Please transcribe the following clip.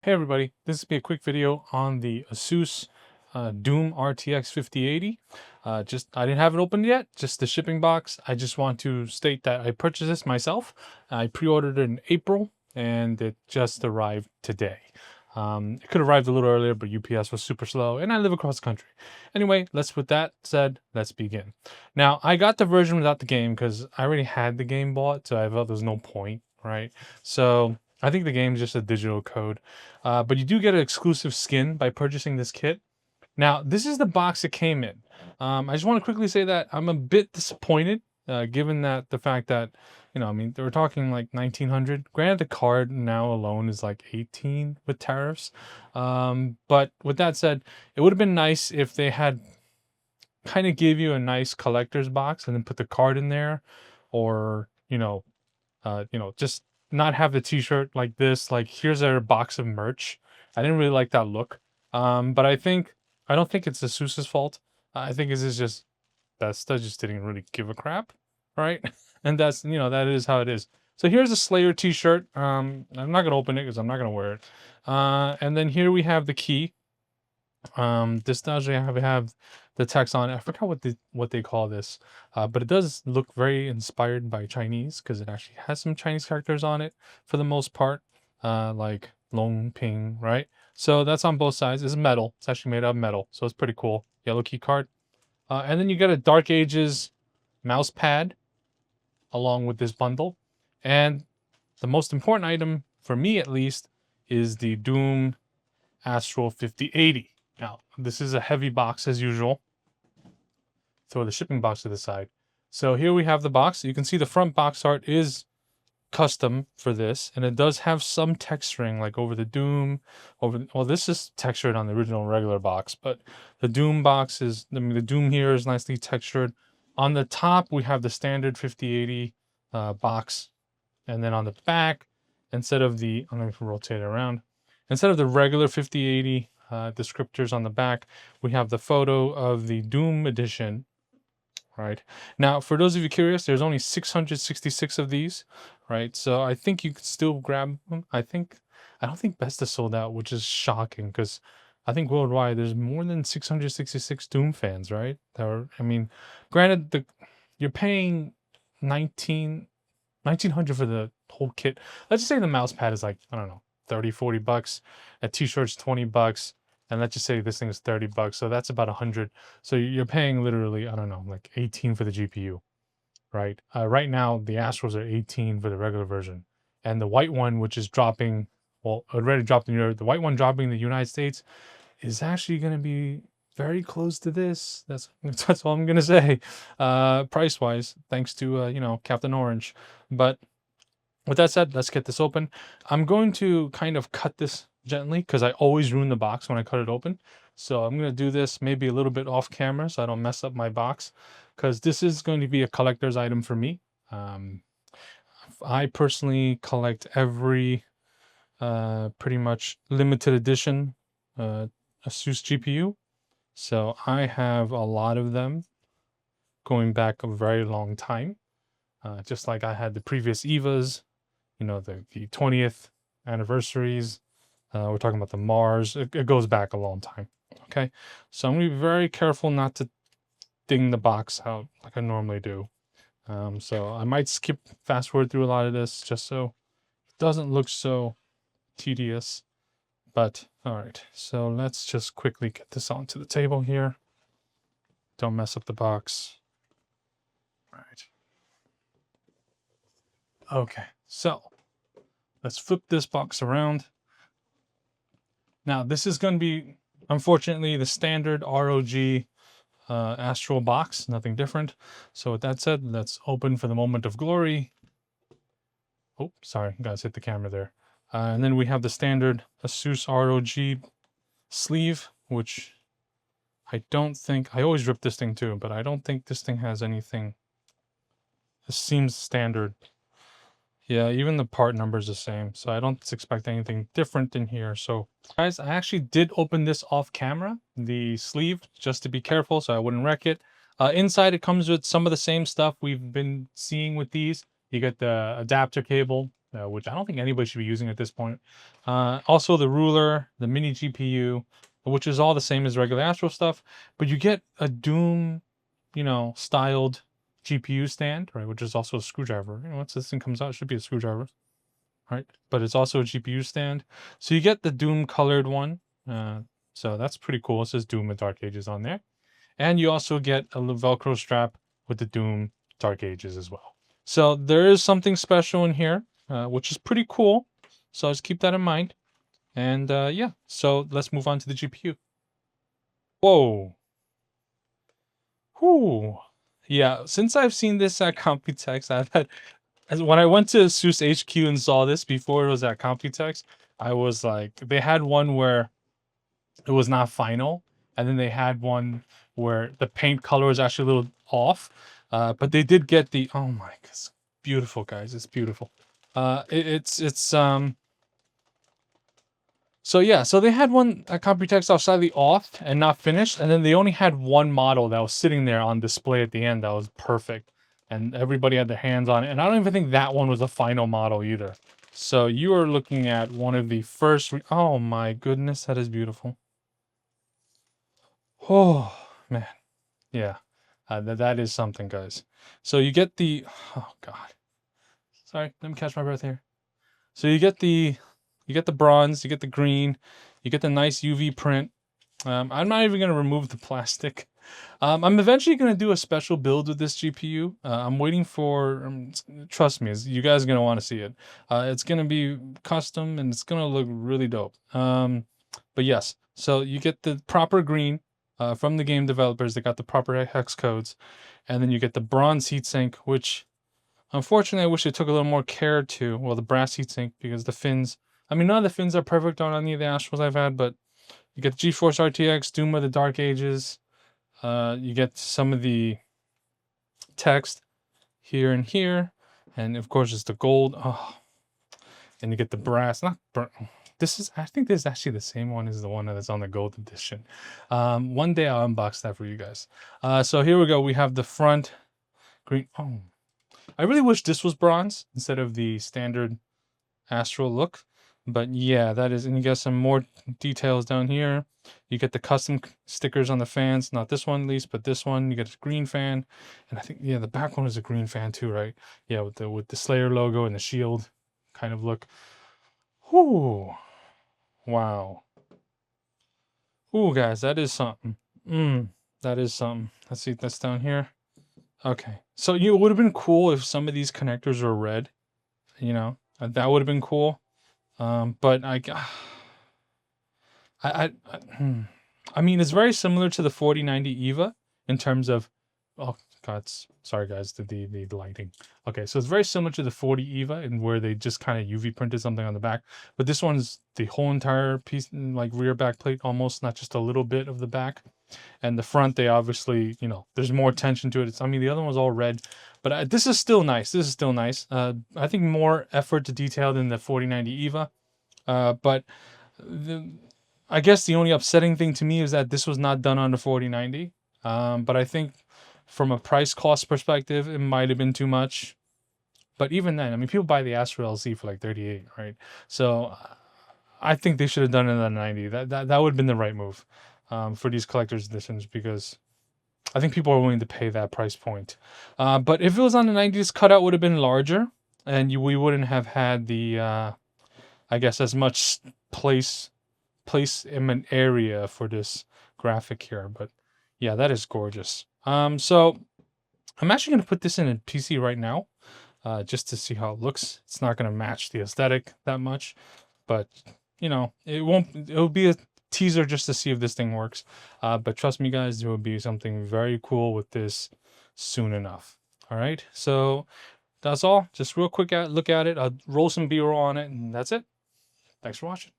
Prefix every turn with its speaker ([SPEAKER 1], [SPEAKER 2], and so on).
[SPEAKER 1] Hey everybody, this will be a quick video on the Asus Doom RTX 5080. I didn't have it opened yet, just the shipping box. I just want to state that I purchased this myself. I pre-ordered it in April and it just arrived today. It could have arrived a little earlier, but UPS was super slow and I live across the country. Anyway, with that said, let's begin. Now, I got the version without the game because I already had the game bought, so I felt there's no point, right? So I think the game's just a digital code. But you do get an exclusive skin by purchasing this kit. Now, this is the box it came in. I just want to quickly say that I'm a bit disappointed, given that the fact that, I mean, they were talking like 1900. Granted, the card now alone is like 18 with tariffs. But with that said, it would have been nice if they had kind of gave you a nice collector's box and then put the card in there, or just not have the t-shirt like this, like here's a box of merch. I didn't really like that look. But I don't think it's Asus's fault. I think it's just Bethesda just didn't really give a crap, right? And that is how it is. So here's a Slayer t-shirt. I'm not gonna open it because I'm not gonna wear it. And then here we have the key. This does have the text on it. I forgot what they call this, but it does look very inspired by Chinese because it actually has some Chinese characters on it for the most part, like Long Ping, right? So that's on both sides. It's metal. It's actually made out of metal, so it's pretty cool. Yellow key card, and then you get a Dark Ages mouse pad along with this bundle, and the most important item for me, at least, is the Doom Astral 5080. Now, this is a heavy box as usual. Throw the shipping box to the side. So here we have the box. You can see the front box art is custom for this, and it does have some texturing, like over the Doom. Well, this is textured on the original regular box, but the Doom box is, the Doom here is nicely textured. On the top, we have the standard 5080 box, and then on the back, instead of the, I'm going to rotate it around. Instead of the regular 5080 descriptors on the back, we have the photo of the Doom edition, right? Now, for those of you curious, there's only 666 of these, right? So I think you could still grab them. I don't think Bethesda sold out, which is shocking because I think worldwide there's more than 666 Doom fans, right? I mean, granted, you're paying 1900 for the whole kit. Let's just say the mouse pad is like, I don't know, 30-40 bucks. A t-shirt's 20 bucks, and let's just say this thing is 30 bucks, so that's about 100. So you're paying literally, I don't know, like 18 for the GPU, right? Right now the Astrals are 18 for the regular version, and the white one, which is dropping, well, already dropped in Europe, the white one dropping in the United States is actually going to be very close to this. That's all I'm gonna say, price wise, thanks to Captain Orange. But with that said, let's get this open. I'm going to kind of cut this gently because I always ruin the box when I cut it open. So I'm going to do this maybe a little bit off camera so I don't mess up my box, because this is going to be a collector's item for me. I personally collect every pretty much limited edition Asus GPU. So I have a lot of them going back a very long time. Just like I had the previous EVAs, the 20th anniversaries. We're talking about the Mars. It goes back a long time. Okay, so I'm going to be very careful not to ding the box out like I normally do. So I might fast forward through a lot of this just so it doesn't look so tedious. But all right, so let's just quickly get this onto the table here. Don't mess up the box. All right. Okay, so let's flip this box around. Now, this is going to be, unfortunately, the standard ROG Astral box, nothing different. So with that said, let's open for the moment of glory. Oh, sorry, guys, hit the camera there. And then we have the standard Asus ROG sleeve, which I always rip this thing too, but I don't think this thing has anything. This seems standard. Yeah, even the part number is the same, so I don't expect anything different in here. So guys, I actually did open this off camera, the sleeve, just to be careful so I wouldn't wreck it. Inside it comes with some of the same stuff we've been seeing with these. You get the adapter cable, which I don't think anybody should be using at this point. Also the ruler, the mini GPU, which is all the same as regular Astral stuff, but you get a Doom, styled GPU stand, right? Which is also a screwdriver. Once this thing comes out, it should be a screwdriver, right? But it's also a GPU stand. So you get the Doom colored one. So that's pretty cool. It says Doom with Dark Ages on there. And you also get a little Velcro strap with the Doom Dark Ages as well. So there is something special in here, which is pretty cool. So just keep that in mind. And yeah, so let's move on to the GPU. Whoa. Whew. Yeah, since I've seen this at Computex, I've had... When I went to Asus HQ and saw this before it was at Computex, I was like... They had one where it was not final. And then they had one where the paint color was actually a little off. But they did get the... Oh my... It's beautiful, guys. It's beautiful. So yeah, so they had one at Computex that was slightly off and not finished, and then they only had one model that was sitting there on display at the end that was perfect, and everybody had their hands on it, and I don't even think that one was a final model either. So you are looking at one of the first... Oh my goodness, that is beautiful. Oh, man. Yeah, that is something, guys. So you get the... Oh, God. Sorry, let me catch my breath here. So you get the bronze, you get the green, you get the nice UV print. I'm not even going to remove the plastic. I'm eventually going to do a special build with this GPU. I'm waiting for... trust me, you guys are going to want to see it. It's going to be custom, and it's going to look really dope. But yes, so you get the proper green from the game developers. They got the proper hex codes. And then you get the bronze heatsink, which... Unfortunately, I wish it took a little more care to, well, the brass heatsink, because the fins... I mean, none of the fins are perfect on any of the Astrals I've had, but you get the GeForce RTX, Doom of the Dark Ages. You get some of the text here and here. And, of course, it's the gold. Oh. And you get the brass. I think this is actually the same one as the one that's on the gold edition. One day I'll unbox that for you guys. So here we go. We have the front green... Oh. I really wish this was bronze instead of the standard Astral look. But yeah, that is... And you get some more details down here. You get the custom stickers on the fans. Not this one at least, but this one. You get a green fan. And I think, yeah, the back one is a green fan too, right? Yeah, with the Slayer logo and the shield kind of look. Whoo. Wow. Ooh, guys, that is something. That is something. Let's see this down here. Okay, so it would have been cool if some of these connectors were red, that would have been cool. But I mean, it's very similar to the 4090 EVA in terms of... Oh God, sorry guys, the lighting. Okay, so it's very similar to the 40 EVA in where they just kind of UV printed something on the back. But this one's the whole entire piece, like rear back plate almost, not just a little bit of the back. And the front, they obviously, there's more attention to it. I mean, the other one was all red, but this is still nice. This is still nice. I think more effort to detail than the 4090 EVA. But I guess the only upsetting thing to me is that this was not done on the 4090. But I think from a price cost perspective, it might have been too much. But even then, I mean, people buy the Astral LC for like 38, right? So I think they should have done it on the 90. That would have been the right move. For these collector's editions, because I think people are willing to pay that price point. But if it was on the 90s, this cutout would have been larger, and we wouldn't have had the, I guess, as much place in an area for this graphic here. But yeah, that is gorgeous. So I'm actually going to put this in a PC right now, just to see how it looks. It's not going to match the aesthetic that much, but it'll be a teaser just to see if this thing works. But trust me, guys, there will be something very cool with this soon enough. All right, so that's all. Just real quick look at it. I'll roll some B-roll on it, and that's it. Thanks for watching.